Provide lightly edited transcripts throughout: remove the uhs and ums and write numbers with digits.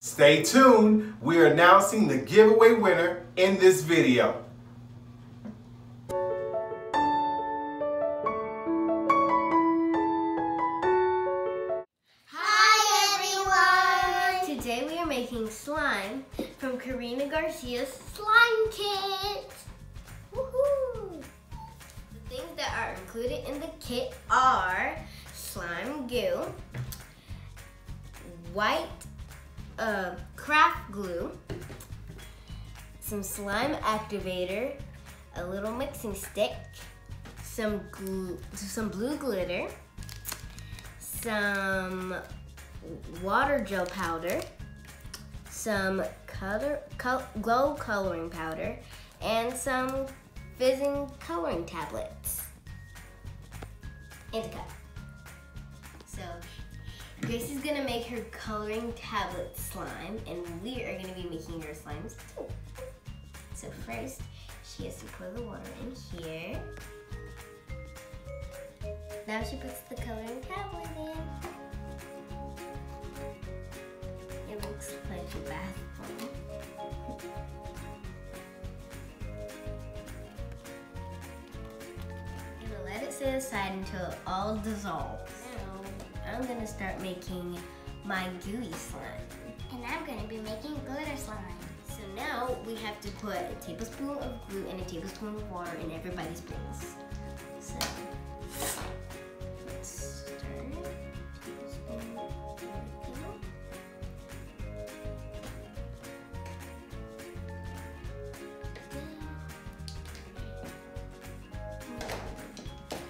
Stay tuned, we're announcing the giveaway winner in this video. Hi everyone! Today we are making slime from Karina Garcia Slime Kit. Woohoo! The things that are included in the kit are slime goo, white craft glue, some slime activator, a little mixing stick, some blue glitter, some water gel powder, some glow coloring powder, and some fizzing coloring tablets, and a cup. So Gracie's gonna make her coloring tablet slime, and we are gonna be making your slimes too. So first, she has to pour the water in here. Now she puts the coloring tablet in. It looks like a bath bomb. Gonna let it sit aside until it all dissolves. Now, I'm gonna start making my gooey slime. And I'm gonna be making glitter slime. So now we have to put a tablespoon of glue and a tablespoon of water in everybody's bowls. So let's start. Tablespoon of glue.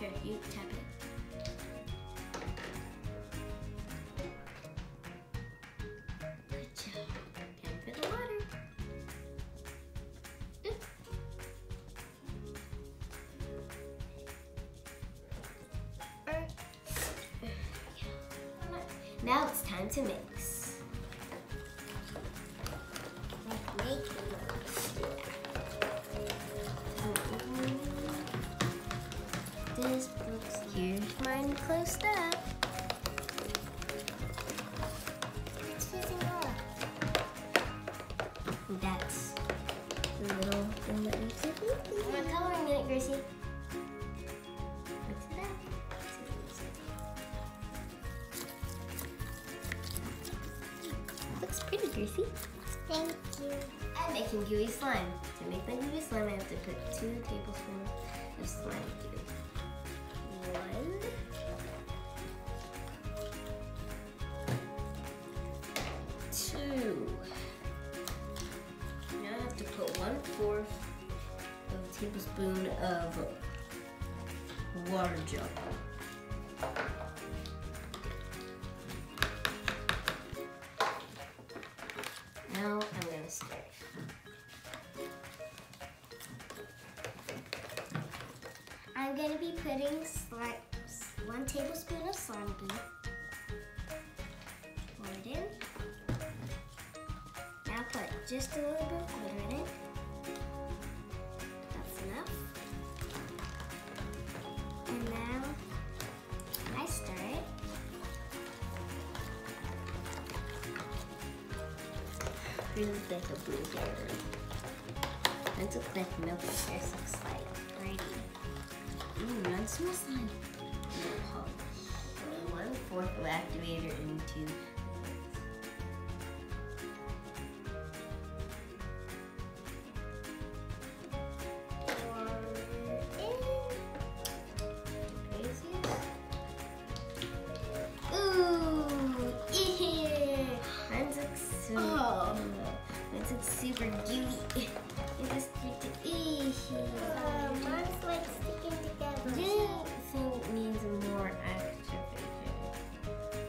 Here, you tap it. Good job. Time for the water. Now it's time to mix. This looks, here's mine closed up. It's fizzing up. That's the little thing that makes it loopy. We're coloring in it, Gracie. Mix it up. Looks pretty, Gracie. Thank you. I'm making gooey slime. To make my gooey slime, I have to put 2 tablespoons of slime goo. 1. 2. Now I have to put 1/4 of a tablespoon of water gel. Now I'm going to stir. I'm gonna be putting 1 tablespoon of slime glue. Pour it in. Now put just a little bit of glitter in it. That's enough. And now I stir it. Really like a blueberry. That looks like milk. This looks like pretty. Ooh, that smells like polish. 1/4 of activator into super gooey. It just Mine's like sticking together. I think it needs more activation.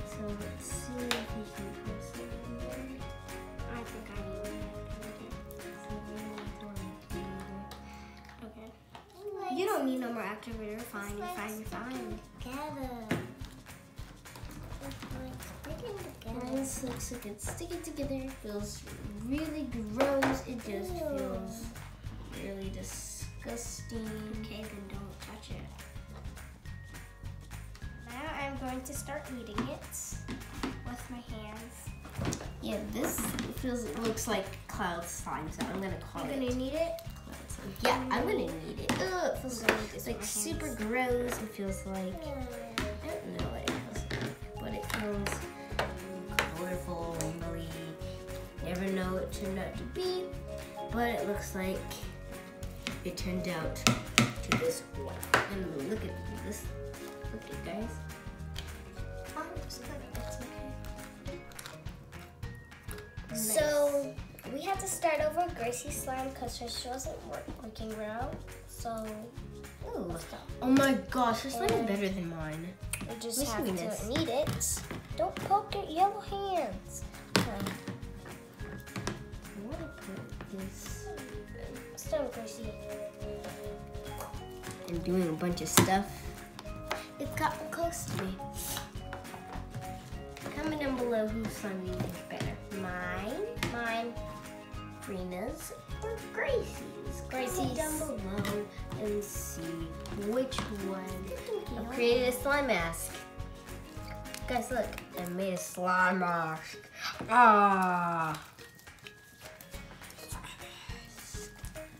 So let's see if we can put some in there. I think I need Okay. You don't need no more activator. You're fine. You're fine. You're fine. Together. This looks like it's sticking together. It feels really gross. It just feels really disgusting. Okay, then don't touch it. Now I'm going to start eating it with my hands. Yeah, this looks like cloud slime, so I'm gonna call it. You're gonna need it? Cloud slime. Yeah, I'm gonna need it. Ugh, it feels like super gross. It feels like, I don't know what it feels like, but it feels colorful, rainbowy. Never know what it turned out to be, but it looks like it turned out to this one. And look at this. Look at guys. So we had to start over Gracie's slime because hers wasn't working well. So Ooh. Oh my gosh, this slime is better than mine. we just Listen have to this. to knead it. Don't poke your yellow hands. Okay. I want to put this. Start, Gracie. I'm doing a bunch of stuff. It's gotten close to me. Comment down below whose slime you think is better. Mine, Karina's, or Gracie's. Comment down below and see which one. I've created a slime mask. Guys, look, I made a slime mask. Ah.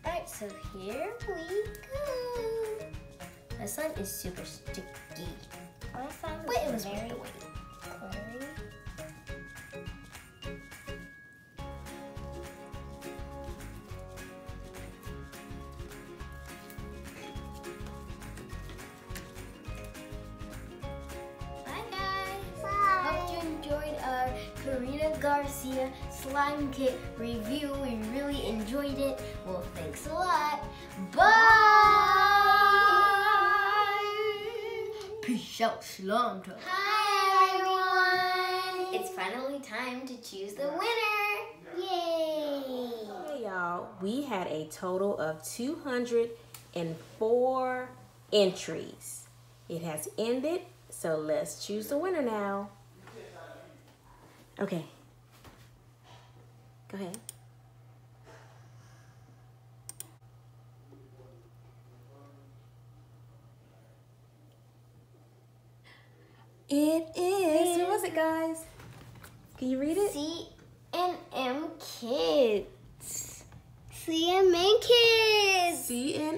Alright, so here we go. My slime is super sticky. My slime But it was very worth the wait. glittery. Bye guys. Hope you enjoyed our Karina Garcia Slime Kit review. We really enjoyed it. Well, thanks a lot. Bye. Peace out, slime time. Hi everyone. It's finally time to choose the winner. Yay. Hey y'all, we had a total of 204 entries. It has ended, so let's choose the winner now. Okay. Go ahead. It is. Who was it, guys? Can you read it? C&M Kids. C&M Kids. C&M